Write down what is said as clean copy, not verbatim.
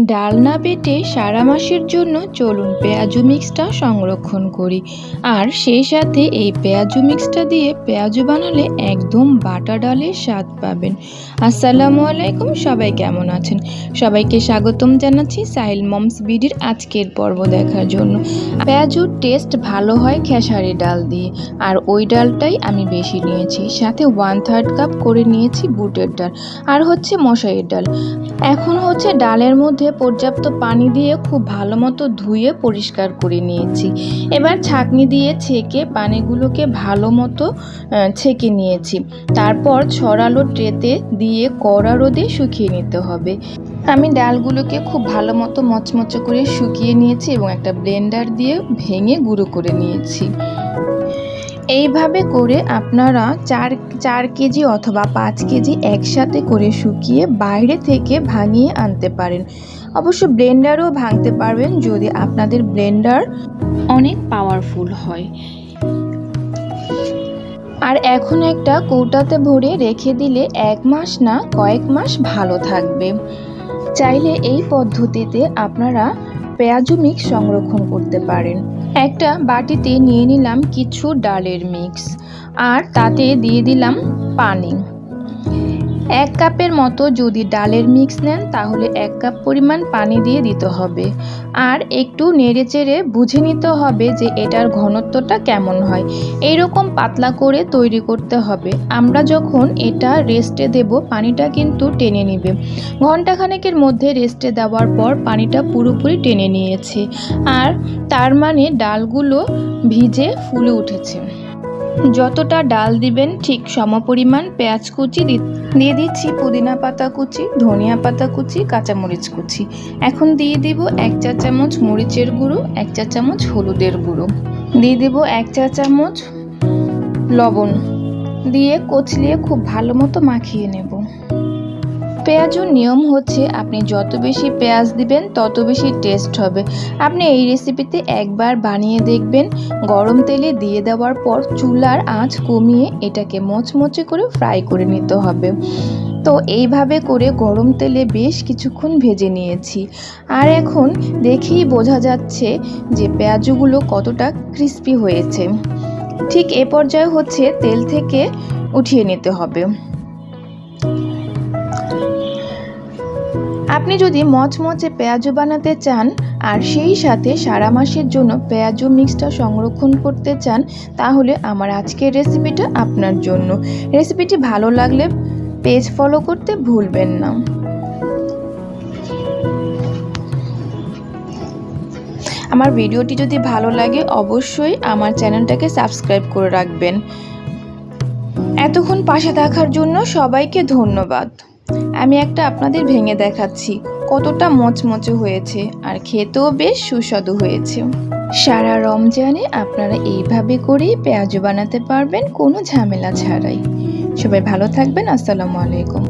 ডাল না বেটে সারা মাসের জন্য চলুন পেঁয়াজু মিক্সটা সংরক্ষণ করি। আর সেই সাথে এই পেঁয়াজু মিক্সটা দিয়ে পেঁয়াজু বানালে একদম বাটা ডালের স্বাদ পাবেন। আসসালামু আলাইকুম, সবাই কেমন আছেন? সবাইকে স্বাগতম জানাচ্ছি সাহিল মমস বিডির আজকের পর্ব দেখার জন্য। পেঁয়াজুর টেস্ট ভালো হয় খেসারি ডাল দিয়ে, আর ওই ডালটাই আমি বেশি নিয়েছি। সাথে 1/3 কাপ করে নিয়েছি বুটের ডাল, আর হচ্ছে মশারির ডাল। এখন হচ্ছে ডালের মধ্যে পর্যাপ্ত পানি দিয়ে খুব ভালো মতো ধুয়ে পরিষ্কার করে নিয়েছি। এবার ছাঁকনি দিয়ে ছেঁকে পানিগুলোকে ভালো মতো ছেঁকে নিয়েছি। তারপর ছড়ালো ট্রেতে দিয়ে কড়া রোদে শুকিয়ে নিতে হবে। আমি ডালগুলোকে খুব ভালো মতো মচমচে করে শুকিয়ে নিয়েছি এবং একটা ব্লেন্ডার দিয়ে ভেঙে গুঁড়ো করে নিয়েছি। এইভাবে করে আপনারা 4 কেজি অথবা 5 কেজি একসাথে করে শুকিয়ে বাইরে থেকে ভাঙিয়ে আনতে পারেন। অবশ্য ব্লেন্ডারও ভাঙতে পারবেন যদি আপনাদের ব্লেন্ডার অনেক পাওয়ারফুল হয়। আর এখন একটা কৌটাতে ভরে রেখে দিলে 1 মাস না কয়েক মাস ভালো থাকবে। চাইলে এই পদ্ধতিতে আপনারা পেঁয়াজু মিক্স সংরক্ষণ করতে পারেন। একটা বাটিতে নিয়ে নিলাম কিছু ডালের মিক্স, আর তাতে দিয়ে দিলাম পানি। 1 কাপের মতো যদি ডালের মিক্স নেন তাহলে 1 কাপ পরিমাণ পানি দিয়ে দিতে হবে। আর একটু নেড়েচেড়ে বুঝে নিতে হবে যে এটার ঘনত্বটা কেমন হয়। এইরকম পাতলা করে তৈরি করতে হবে। আমরা যখন এটা রেস্টে দেব পানিটা কিন্তু টেনে নেবে। ঘন্টাখানেকের মধ্যে রেস্টে দেওয়ার পর পানিটা পুরোপুরি টেনে নিয়েছে, আর তার মানে ডালগুলো ভিজে ফুলে উঠেছে। যতটা ডাল দিবেন ঠিক সমপরিমাণ পেঁয়াজ কুচি দিয়ে দিচ্ছি, পুদিনা পাতা কুচি, ধনিয়া পাতা কুচি, কাঁচামরিচ কুচি। এখন দিয়ে দিব 1 চা চামচ মরিচের গুঁড়ো, 1 চা চামচ হলুদের গুঁড়ো, দিয়ে দিব 1 চা চামচ লবণ, দিয়ে কচলিয়ে খুব ভালো মতো মাখিয়ে নেব। পেঁয়াজুর নিয়ম হচ্ছে আপনি যত বেশি পেঁয়াজ দিবেন তত বেশি টেস্ট হবে। আপনি এই রেসিপিতে একবার বানিয়ে দেখবেন। গরম তেলে দিয়ে দেওয়ার পর চুলার আঁচ কমিয়ে এটাকে মচমচে করে ফ্রাই করে নিতে হবে। তো এইভাবে করে গরম তেলে বেশ কিছুক্ষণ ভেজে নিয়েছি, আর এখন দেখেই বোঝা যাচ্ছে যে পেঁয়াজুগুলো কতটা ক্রিস্পি হয়েছে। ঠিক এ পর্যায়ে হচ্ছে তেল থেকে উঠিয়ে নিতে হবে। আপনি যদি মচমচে পেঁয়াজু বানাতে চান আর সেই সাথে সারা মাসের জন্য পেঁয়াজু মিক্সটা সংরক্ষণ করতে চান, তাহলে আমার আজকের রেসিপিটা আপনার জন্য। রেসিপিটি ভালো লাগলে পেজ ফলো করতে ভুলবেন না। আমার ভিডিওটি যদি ভালো লাগে অবশ্যই আমার চ্যানেলটাকে সাবস্ক্রাইব করে রাখবেন। এতক্ষণ পাশে থাকার জন্য সবাইকে ধন্যবাদ। আমি একটা আপনাদের ভেঙে দেখাচ্ছি কতটা মচমচে হয়েছে, আর খেতেও বেশ সুস্বাদু হয়েছে। সারা রমজানে আপনারা এইভাবে করেই পেঁয়াজু বানাতে পারবেন কোনো ঝামেলা ছাড়াই। সবাই ভালো থাকবেন। আসসালামু আলাইকুম।